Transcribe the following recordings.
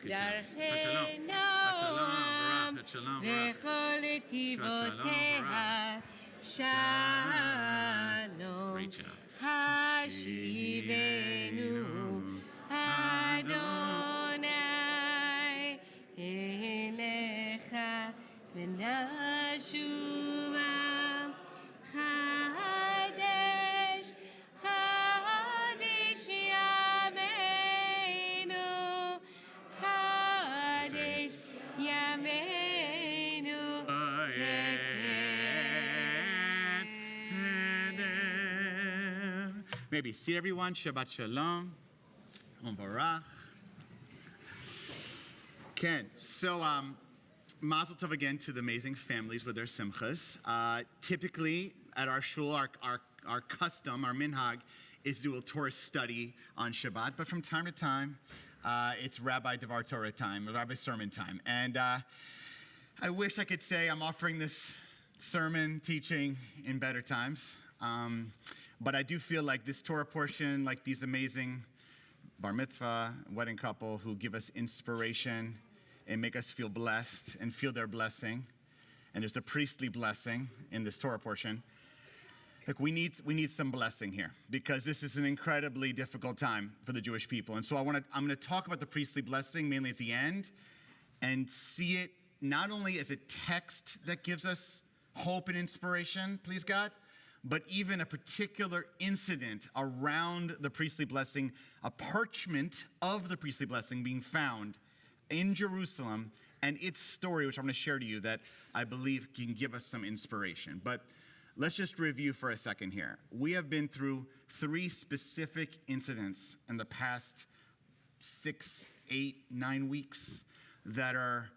דרכי נועם וכל נתיבותיה שלום השיבנו אדוני אליך ונשובה חדש חדש ימינו חדש ימינו Maybe see everyone. Shabbat shalom. Umbarach. Ken. So, Mazel tov again to the amazing families with their simchas. Typically, at our shul, our custom, our minhag, is to do a Torah study on Shabbat. But from time to time, it's Rabbi Devar Torah time, Rabbi sermon time. And I wish I could say I'm offering this sermon teaching in better times. But I do feel like this Torah portion, like these amazing bar mitzvah, wedding couple who give us inspiration and make us feel blessed and feel their blessing. And there's the priestly blessing in this Torah portion. Like we need some blessing here because this is an incredibly difficult time for the Jewish people. And so I'm going to talk about the priestly blessing mainly at the end and see it not only as a text that gives us hope and inspiration, please God, but even a particular incident around the priestly blessing, a parchment of the priestly blessing being found in Jerusalem and its story, which I'm going to share to you that I believe can give us some inspiration. But let's just review for a second here. We have been through 3 specific incidents in the past 6, 8, 9 weeks that are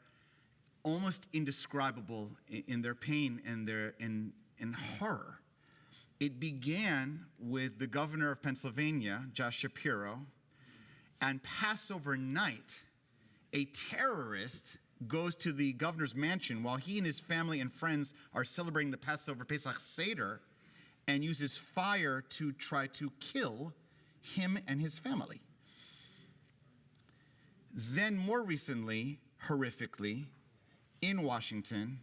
almost indescribable in their pain and in horror. It began with the governor of Pennsylvania, Josh Shapiro, and Passover night, a terrorist goes to the governor's mansion while he and his family and friends are celebrating the Passover Pesach Seder and uses fire to try to kill him and his family. Then more recently, horrifically, in Washington,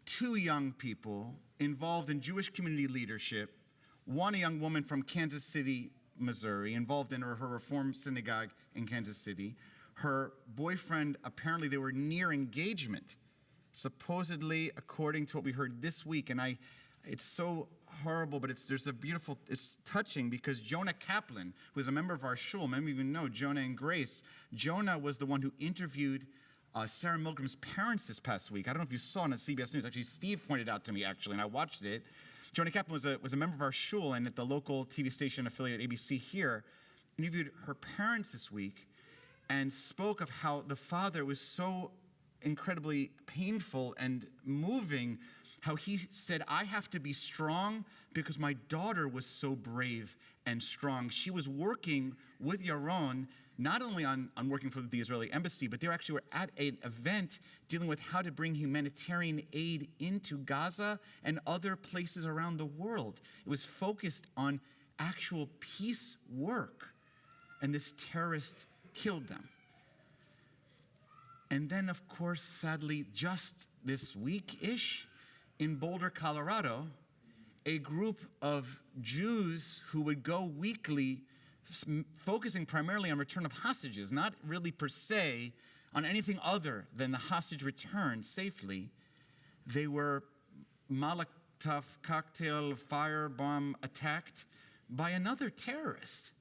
2 young people involved in Jewish community leadership, one a young woman from Kansas City, Missouri, involved in her Reform synagogue in Kansas City. Her boyfriend, apparently they were near engagement, supposedly according to what we heard this week. And it's so horrible, but it's touching because Jonah Kaplan, who is a member of our shul, many of you know Jonah and Grace. Jonah was the one who interviewed Sarah Milgram's parents this past week. I don't know if you saw it on CBS News. Actually, Steve pointed out to me, and I watched it. Jonah Kaplan was a member of our shul and at the local TV station affiliate ABC here, interviewed her parents this week and spoke of how the father was so incredibly painful and moving, how he said, I have to be strong because my daughter was so brave and strong. She was working with Yaron, not only on working for the Israeli embassy, but they actually were at an event dealing with how to bring humanitarian aid into Gaza and other places around the world. It was focused on actual peace work, and this terrorist killed them. And then, of course, sadly, just this week-ish, in Boulder, Colorado, a group of Jews who would go weekly, focusing primarily on return of hostages, not really per se on anything other than the hostage return safely. They were Molotov cocktail firebomb attacked by another terrorist,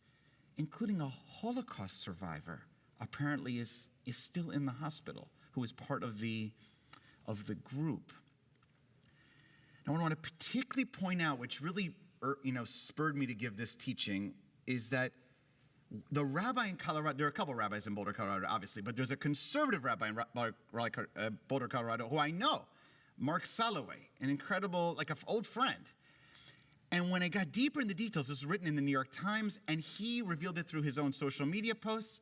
including a Holocaust survivor, apparently is still in the hospital, who is part of the group. Now, what I want to particularly point out, which really spurred me to give this teaching, is that the rabbi in Colorado, there are a couple of rabbis in Boulder, Colorado, obviously, but there's a conservative rabbi in Boulder, Colorado, who I know, Mark Soloway, an incredible, like an old friend. And when I got deeper in the details, this was written in the New York Times, and he revealed it through his own social media posts.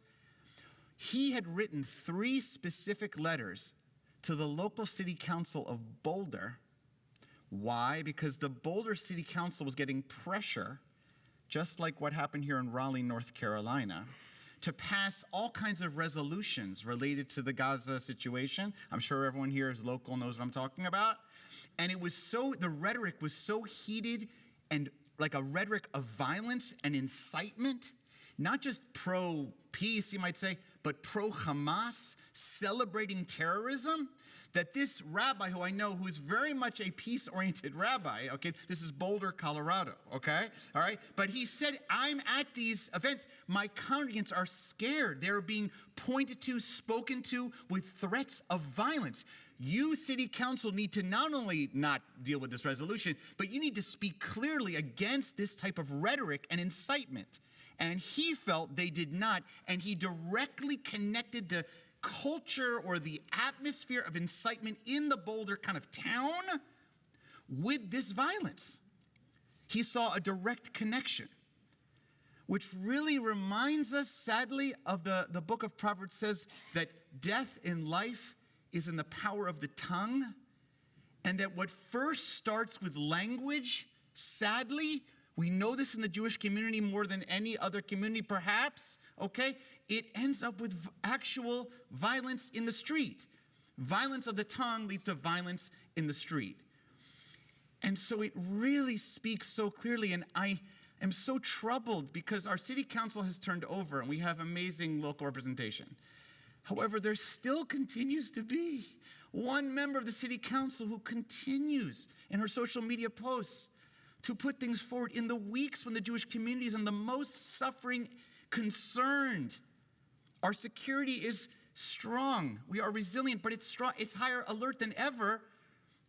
He had written 3 specific letters to the local city council of Boulder. Why? Because the Boulder City Council was getting pressure, just like what happened here in Raleigh, North Carolina, to pass all kinds of resolutions related to the Gaza situation. I'm sure everyone here is local, knows what I'm talking about. And the rhetoric was so heated and like a rhetoric of violence and incitement, not just pro-peace, you might say, but pro-Hamas, celebrating terrorism, that this rabbi who I know, who's very much a peace-oriented rabbi, okay, this is Boulder, Colorado, okay, all right, but he said, I'm at these events, my congregants are scared. They're being pointed to, spoken to with threats of violence. You, city council, need to not only not deal with this resolution, but you need to speak clearly against this type of rhetoric and incitement. And he felt they did not, and he directly connected the culture or the atmosphere of incitement in the Boulder kind of town with this violence. He saw a direct connection, which really reminds us, sadly, of the book of Proverbs says that death in life is in the power of the tongue, and that what first starts with language, sadly, we know this in the Jewish community more than any other community perhaps, okay? It ends up with actual violence in the street. Violence of the tongue leads to violence in the street. And so it really speaks so clearly, and I am so troubled because our city council has turned over and we have amazing local representation. However, there still continues to be one member of the city council who continues in her social media posts to put things forward in the weeks when the Jewish community is in the most suffering, concerned. Our security is strong. We are resilient, but it's strong. It's higher alert than ever.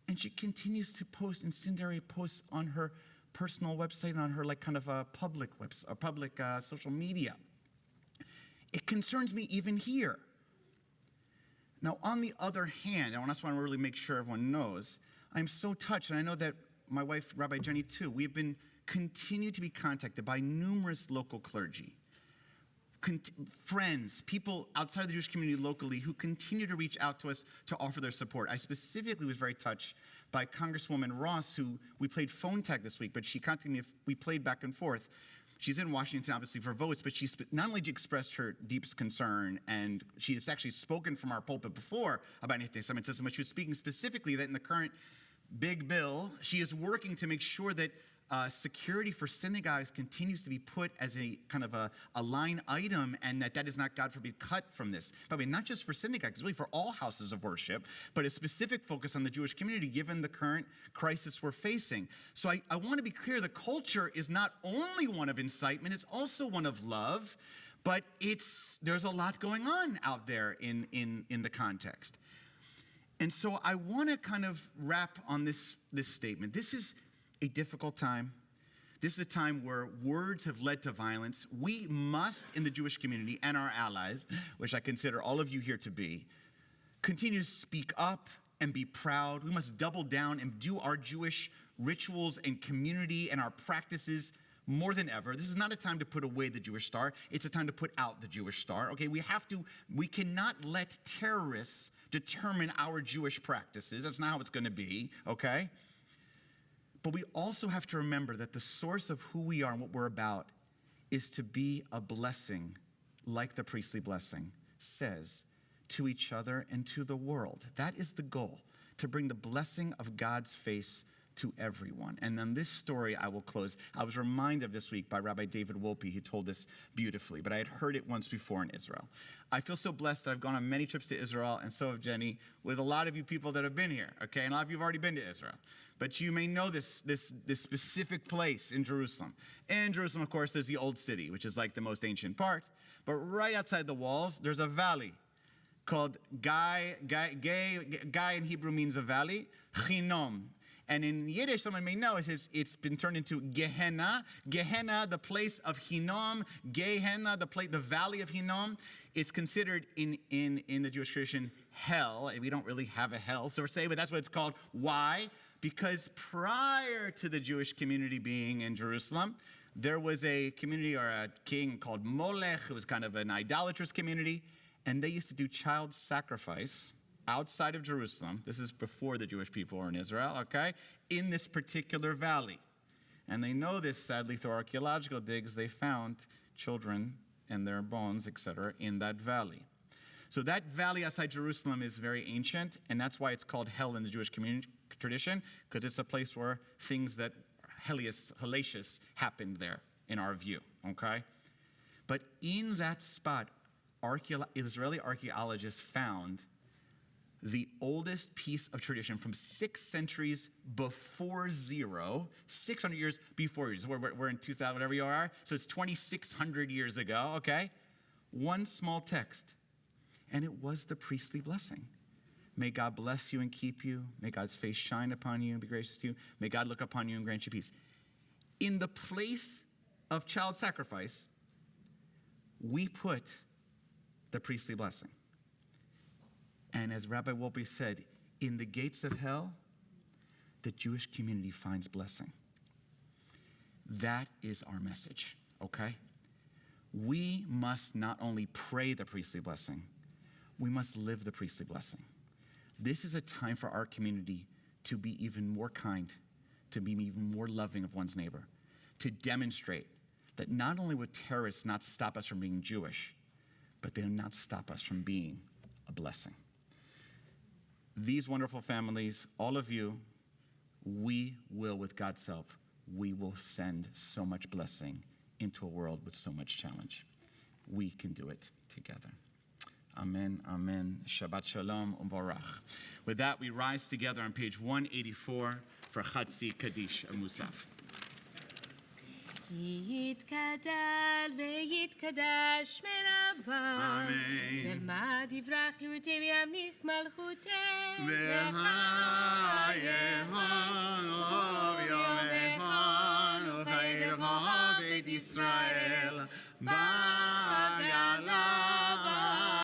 And she continues to post incendiary posts on her personal website and on her kind of a public website, public social media. It concerns me even here. Now, on the other hand, and that's why I want to really make sure everyone knows, I'm so touched, and I know that my wife, Rabbi Jenny, too, we've been continued to be contacted by numerous local clergy, friends, people outside of the Jewish community locally who continue to reach out to us to offer their support. I specifically was very touched by Congresswoman Ross, who we played phone tag this week, but she contacted me if we played back and forth. She's in Washington, obviously, for votes, but she's not only expressed her deepest concern, and she has actually spoken from our pulpit before about anti-Semitism, but she was speaking specifically that in the current big bill, she is working to make sure that security for synagogues continues to be put as a kind of a line item, and that is not, God forbid, cut from this. But I mean, not just for synagogues, really for all houses of worship, but a specific focus on the Jewish community given the current crisis we're facing. So I want to be clear, the culture is not only one of incitement, it's also one of love, but there's a lot going on out there in the context. And so I want to kind of wrap on this statement. This is a difficult time. This is a time where words have led to violence. We must, in the Jewish community and our allies, which I consider all of you here to be, continue to speak up and be proud. We must double down and do our Jewish rituals and community and our practices more than ever. This is not a time to put away the Jewish star. It's a time to put out the Jewish star. Okay, we cannot let terrorists determine our Jewish practices. That's not how it's going to be, okay? But we also have to remember that the source of who we are and what we're about is to be a blessing, like the priestly blessing says, to each other and to the world. That is the goal, to bring the blessing of God's face to everyone. And then this story I will close. I was reminded this week by Rabbi David Wolpe, who told this beautifully, but I had heard it once before in Israel. I feel so blessed that I've gone on many trips to Israel, and so have Jenny, with a lot of you people that have been here, okay? And a lot of you have already been to Israel. But you may know this specific place in Jerusalem. In Jerusalem, of course, there's the Old City, which is like the most ancient part. But right outside the walls, there's a valley called Gai in Hebrew means a valley, Chinom. And in Yiddish, someone may know, it's been turned into Gehenna. Gehenna, the place of Hinnom. Gehenna, the valley of Hinnom. It's considered in the Jewish tradition hell. We don't really have a hell, so we're saying, but that's what it's called. Why? Because prior to the Jewish community being in Jerusalem, there was a community or a king called Molech, who was kind of an idolatrous community, and they used to do child sacrifice outside of Jerusalem. This is before the Jewish people were in Israel, okay? In this particular valley. And they know this, sadly, through archaeological digs. They found children and their bones, etc., in that valley. So that valley outside Jerusalem is very ancient, and that's why it's called hell in the Jewish community tradition, because it's a place where things that hellacious happened there, in our view, okay? But in that spot, Israeli archaeologists found the oldest piece of tradition from 6 centuries before zero, 600 years before you. We're in 2000, whatever you are, so it's 2,600 years ago, okay? One small text, and it was the priestly blessing. May God bless you and keep you. May God's face shine upon you and be gracious to you. May God look upon you and grant you peace. In the place of child sacrifice, we put the priestly blessing. And as Rabbi Wolpe said, in the gates of hell, the Jewish community finds blessing. That is our message, okay? We must not only pray the priestly blessing, we must live the priestly blessing. This is a time for our community to be even more kind, to be even more loving of one's neighbor, to demonstrate that not only would terrorists not stop us from being Jewish, but they will not stop us from being a blessing. These wonderful families, all of you, we will, with God's help, we will send so much blessing into a world with so much challenge. We can do it together. Amen, amen. Shabbat shalom u'varach. With that, we rise together on page 184 for Chatzi Kaddish Musaf. יתגדל ויתקדש מרבה. אמן. ולמד יברח יורתי וימליך מלכותי. והיהוד